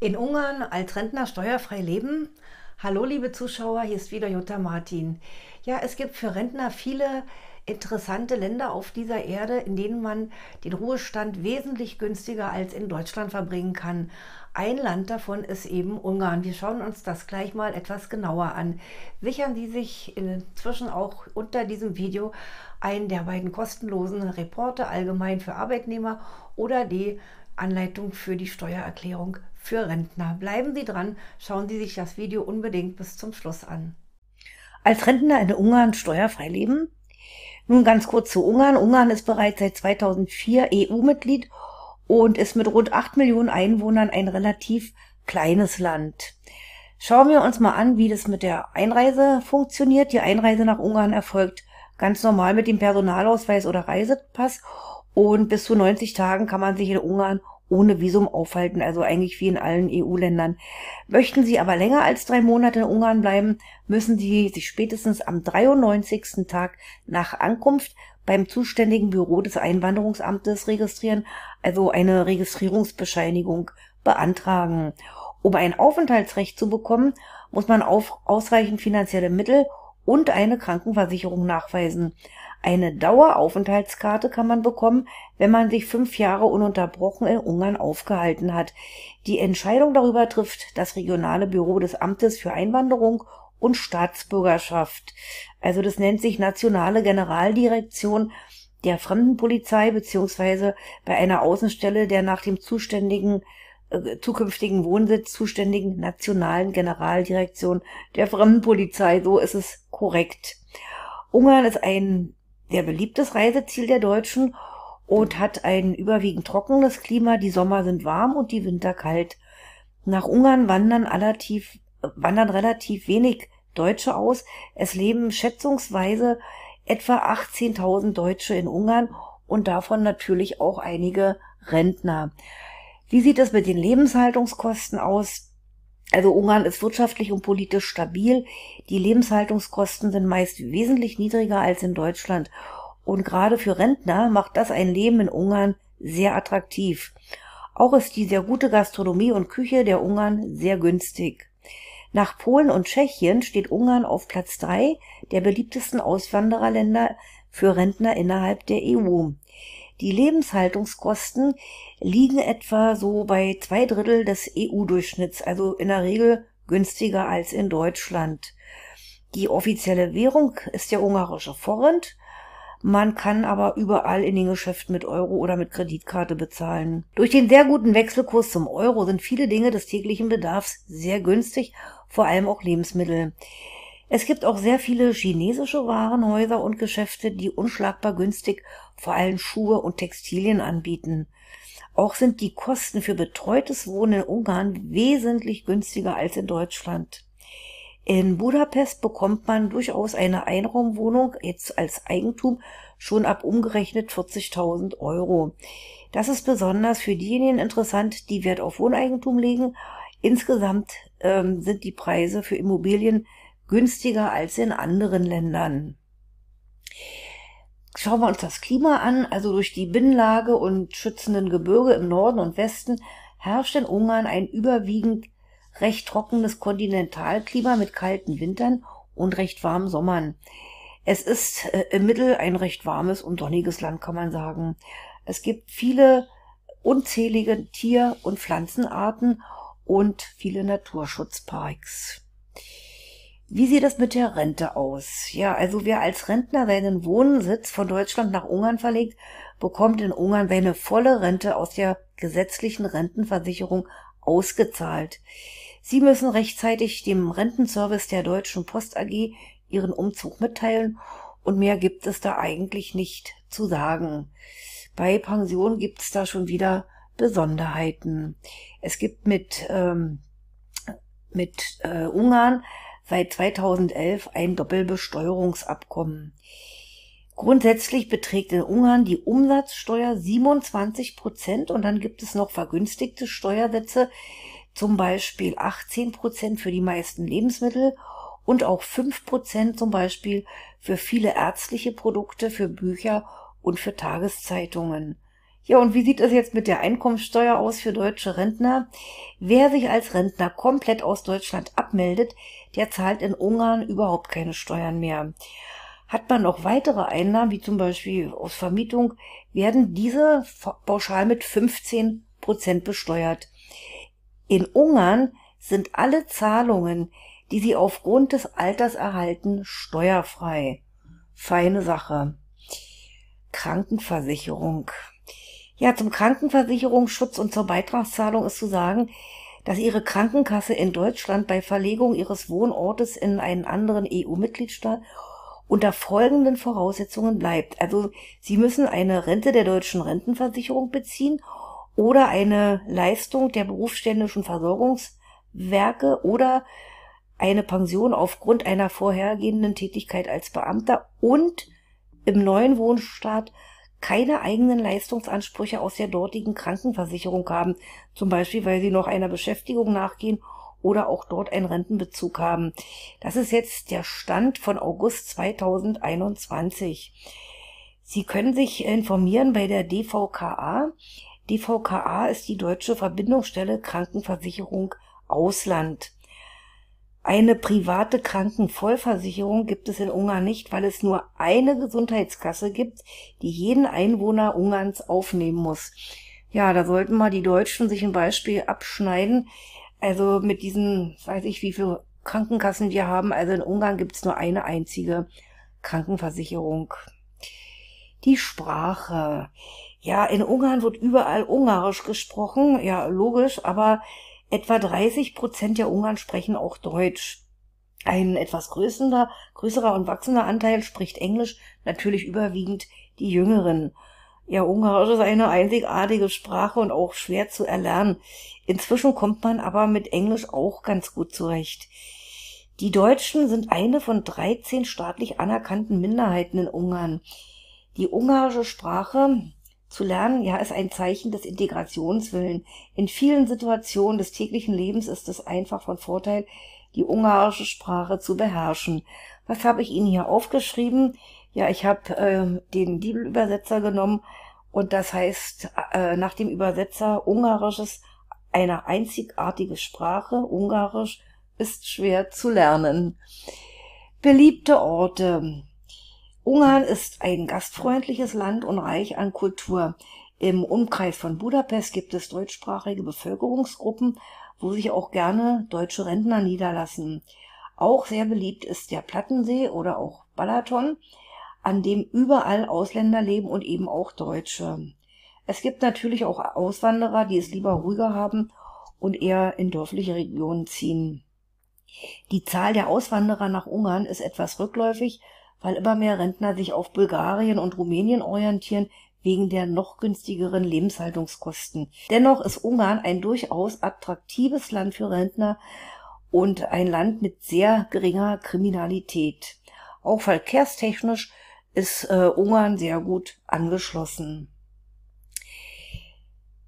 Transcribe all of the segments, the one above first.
In Ungarn als Rentner steuerfrei leben? Hallo liebe Zuschauer, hier ist wieder Jutta Martin. Ja, es gibt für Rentner viele interessante Länder auf dieser Erde, in denen man den Ruhestand wesentlich günstiger als in Deutschland verbringen kann. Ein Land davon ist eben Ungarn. Wir schauen uns das gleich mal etwas genauer an. Sichern Sie sich inzwischen auch unter diesem Video einen der beiden kostenlosen Reporte allgemein für Arbeitnehmer oder die Anleitung für die Steuererklärung für Rentner. Bleiben Sie dran, schauen Sie sich das Video unbedingt bis zum Schluss an. Als Rentner in Ungarn steuerfrei leben? Nun ganz kurz zu Ungarn. Ungarn ist bereits seit 2004 EU-Mitglied und ist mit rund 8 Millionen Einwohnern ein relativ kleines Land. Schauen wir uns mal an, wie das mit der Einreise funktioniert. Die Einreise nach Ungarn erfolgt ganz normal mit dem Personalausweis oder Reisepass und bis zu 90 Tagen kann man sich in Ungarn ohne Visum aufhalten, also eigentlich wie in allen EU-Ländern. Möchten Sie aber länger als 3 Monate in Ungarn bleiben, müssen Sie sich spätestens am 93. Tag nach Ankunft beim zuständigen Büro des Einwanderungsamtes registrieren, also eine Registrierungsbescheinigung beantragen. Um ein Aufenthaltsrecht zu bekommen, muss man ausreichend finanzielle Mittel und eine Krankenversicherung nachweisen. Eine Daueraufenthaltskarte kann man bekommen, wenn man sich 5 Jahre ununterbrochen in Ungarn aufgehalten hat. Die Entscheidung darüber trifft das regionale Büro des Amtes für Einwanderung und Staatsbürgerschaft. Also das nennt sich Nationale Generaldirektion der Fremdenpolizei beziehungsweise bei einer Außenstelle der nach dem zukünftigen Wohnsitz zuständigen Nationalen Generaldirektion der Fremdenpolizei. So ist es korrekt. Ungarn ist ein sehr beliebtes Reiseziel der Deutschen und hat ein überwiegend trockenes Klima. Die Sommer sind warm und die Winter kalt. Nach Ungarn wandern relativ wenig Deutsche aus. Es leben schätzungsweise etwa 18.000 Deutsche in Ungarn und davon natürlich auch einige Rentner. Wie sieht es mit den Lebenshaltungskosten aus? Also Ungarn ist wirtschaftlich und politisch stabil. Die Lebenshaltungskosten sind meist wesentlich niedriger als in Deutschland. Und gerade für Rentner macht das ein Leben in Ungarn sehr attraktiv. Auch ist die sehr gute Gastronomie und Küche der Ungarn sehr günstig. Nach Polen und Tschechien steht Ungarn auf Platz 3 der beliebtesten Auswandererländer für Rentner innerhalb der EU. Die Lebenshaltungskosten liegen etwa so bei 2/3 des EU-Durchschnitts, also in der Regel günstiger als in Deutschland. Die offizielle Währung ist der ungarische Forint. Man kann aber überall in den Geschäften mit Euro oder mit Kreditkarte bezahlen. Durch den sehr guten Wechselkurs zum Euro sind viele Dinge des täglichen Bedarfs sehr günstig, vor allem auch Lebensmittel. Es gibt auch sehr viele chinesische Warenhäuser und Geschäfte, die unschlagbar günstig vor allem Schuhe und Textilien anbieten. Auch sind die Kosten für betreutes Wohnen in Ungarn wesentlich günstiger als in Deutschland. In Budapest bekommt man durchaus eine Einraumwohnung jetzt als Eigentum schon ab umgerechnet 40.000 Euro. Das ist besonders für diejenigen interessant, die Wert auf Wohneigentum legen. Insgesamt sind die Preise für Immobilien günstiger als in anderen Ländern. Schauen wir uns das Klima an. Also durch die Binnenlage und schützenden Gebirge im Norden und Westen herrscht in Ungarn ein überwiegend recht trockenes Kontinentalklima mit kalten Wintern und recht warmen Sommern. Es ist im Mittel ein recht warmes und sonniges Land, kann man sagen. Es gibt viele unzählige Tier- und Pflanzenarten und viele Naturschutzparks. Wie sieht es mit der Rente aus? Ja, also wer als Rentner seinen Wohnsitz von Deutschland nach Ungarn verlegt, bekommt in Ungarn seine volle Rente aus der gesetzlichen Rentenversicherung ausgezahlt. Sie müssen rechtzeitig dem Rentenservice der Deutschen Post AG Ihren Umzug mitteilen und mehr gibt es da eigentlich nicht zu sagen. Bei Pension gibt es da schon wieder Besonderheiten. Es gibt mit Ungarn seit 2011 ein Doppelbesteuerungsabkommen. Grundsätzlich beträgt in Ungarn die Umsatzsteuer 27% und dann gibt es noch vergünstigte Steuersätze, zum Beispiel 18% für die meisten Lebensmittel und auch 5% zum Beispiel für viele ärztliche Produkte, für Bücher und für Tageszeitungen. Ja, und wie sieht es jetzt mit der Einkommensteuer aus für deutsche Rentner? Wer sich als Rentner komplett aus Deutschland abmeldet, der zahlt in Ungarn überhaupt keine Steuern mehr. Hat man noch weitere Einnahmen, wie zum Beispiel aus Vermietung, werden diese pauschal mit 15% besteuert. In Ungarn sind alle Zahlungen, die Sie aufgrund des Alters erhalten, steuerfrei. Feine Sache. Krankenversicherung. Ja, zum Krankenversicherungsschutz und zur Beitragszahlung ist zu sagen, dass Ihre Krankenkasse in Deutschland bei Verlegung Ihres Wohnortes in einen anderen EU-Mitgliedstaat unter folgenden Voraussetzungen bleibt. Also Sie müssen eine Rente der deutschen Rentenversicherung beziehen oder eine Leistung der berufsständischen Versorgungswerke oder eine Pension aufgrund einer vorhergehenden Tätigkeit als Beamter und im neuen Wohnstaat keine eigenen Leistungsansprüche aus der dortigen Krankenversicherung haben, zum Beispiel weil sie noch einer Beschäftigung nachgehen oder auch dort einen Rentenbezug haben. Das ist jetzt der Stand von August 2021. Sie können sich informieren bei der DVKA. DVKA ist die Deutsche Verbindungsstelle Krankenversicherung Ausland. Eine private Krankenvollversicherung gibt es in Ungarn nicht, weil es nur eine Gesundheitskasse gibt, die jeden Einwohner Ungarns aufnehmen muss. Ja, da sollten mal die Deutschen sich ein Beispiel abschneiden. Also mit diesen, weiß ich wie viele Krankenkassen wir haben. Also in Ungarn gibt es nur eine einzige Krankenversicherung. Die Sprache. Ja, in Ungarn wird überall Ungarisch gesprochen. Ja, logisch, aber etwa 30% der Ungarn sprechen auch Deutsch. Ein etwas größerer und wachsender Anteil spricht Englisch, natürlich überwiegend die Jüngeren. Ja, Ungarisch ist eine einzigartige Sprache und auch schwer zu erlernen. Inzwischen kommt man aber mit Englisch auch ganz gut zurecht. Die Deutschen sind eine von 13 staatlich anerkannten Minderheiten in Ungarn. Die ungarische Sprache zu lernen, ja, ist ein Zeichen des Integrationswillens. In vielen Situationen des täglichen Lebens ist es einfach von Vorteil, die ungarische Sprache zu beherrschen. Was habe ich Ihnen hier aufgeschrieben? Ja, ich habe den Bibelübersetzer genommen und das heißt nach dem Übersetzer, Ungarisch ist eine einzigartige Sprache. Ungarisch ist schwer zu lernen. Beliebte Orte. Ungarn ist ein gastfreundliches Land und reich an Kultur. Im Umkreis von Budapest gibt es deutschsprachige Bevölkerungsgruppen, wo sich auch gerne deutsche Rentner niederlassen. Auch sehr beliebt ist der Plattensee oder auch Balaton, an dem überall Ausländer leben und eben auch Deutsche. Es gibt natürlich auch Auswanderer, die es lieber ruhiger haben und eher in dörfliche Regionen ziehen. Die Zahl der Auswanderer nach Ungarn ist etwas rückläufig, weil immer mehr Rentner sich auf Bulgarien und Rumänien orientieren, wegen der noch günstigeren Lebenshaltungskosten. Dennoch ist Ungarn ein durchaus attraktives Land für Rentner und ein Land mit sehr geringer Kriminalität. Auch verkehrstechnisch ist Ungarn sehr gut angeschlossen.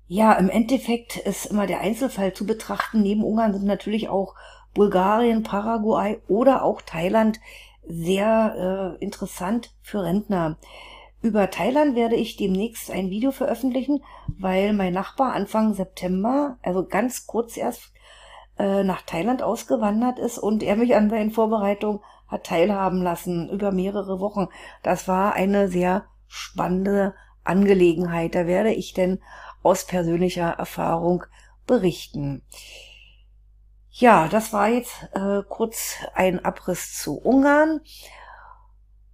Ja, im Endeffekt ist immer der Einzelfall zu betrachten. Neben Ungarn sind natürlich auch Bulgarien, Paraguay oder auch Thailand sehr interessant für Rentner. Über Thailand werde ich demnächst ein Video veröffentlichen, weil mein Nachbar Anfang September, also ganz kurz erst, nach Thailand ausgewandert ist und er mich an seinen Vorbereitungen hat teilhaben lassen über mehrere Wochen. Das war eine sehr spannende Angelegenheit. Da werde ich denn aus persönlicher Erfahrung berichten. Ja, das war jetzt kurz ein Abriss zu Ungarn.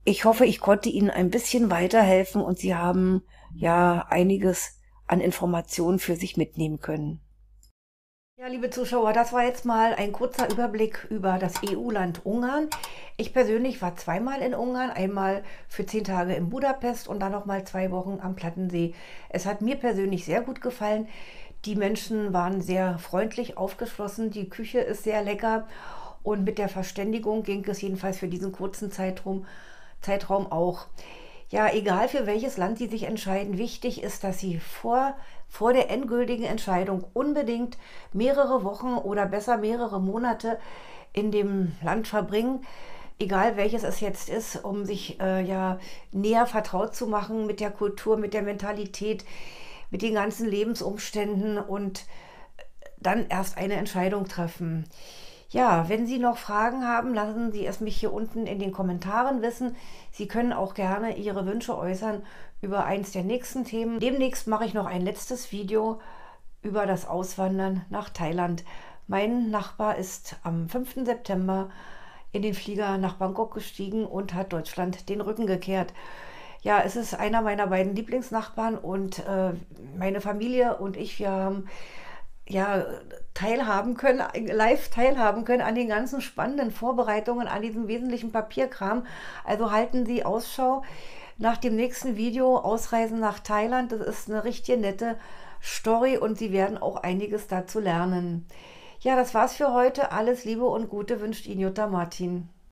Ich hoffe, ich konnte Ihnen ein bisschen weiterhelfen und Sie haben ja einiges an Informationen für sich mitnehmen können. Ja, liebe Zuschauer, das war jetzt mal ein kurzer Überblick über das EU-Land Ungarn. Ich persönlich war zweimal in Ungarn, einmal für 10 Tage in Budapest und dann nochmal 2 Wochen am Plattensee. Es hat mir persönlich sehr gut gefallen. Die Menschen waren sehr freundlich, aufgeschlossen, die Küche ist sehr lecker und mit der Verständigung ging es jedenfalls für diesen kurzen Zeitraum auch. Ja, egal für welches Land Sie sich entscheiden, wichtig ist, dass Sie vor der endgültigen Entscheidung unbedingt mehrere Wochen oder besser mehrere Monate in dem Land verbringen, egal welches es jetzt ist, um sich ja näher vertraut zu machen mit der Kultur, mit der Mentalität. mit den ganzen Lebensumständen und dann erst eine Entscheidung treffen. Ja, wenn Sie noch Fragen haben, lassen Sie es mich hier unten in den Kommentaren wissen. Sie können auch gerne Ihre Wünsche äußern über eins der nächsten Themen. Demnächst mache ich noch ein letztes Video über das Auswandern nach Thailand. Mein Nachbar ist am 5. September in den Flieger nach Bangkok gestiegen und hat Deutschland den Rücken gekehrt. Ja, es ist einer meiner beiden Lieblingsnachbarn und meine Familie und ich, wir haben ja live teilhaben können an den ganzen spannenden Vorbereitungen, an diesem wesentlichen Papierkram. Also halten Sie Ausschau nach dem nächsten Video, Ausreisen nach Thailand. Das ist eine richtig nette Story und Sie werden auch einiges dazu lernen. Ja, das war's für heute. Alles Liebe und Gute wünscht Ihnen Jutta Martin.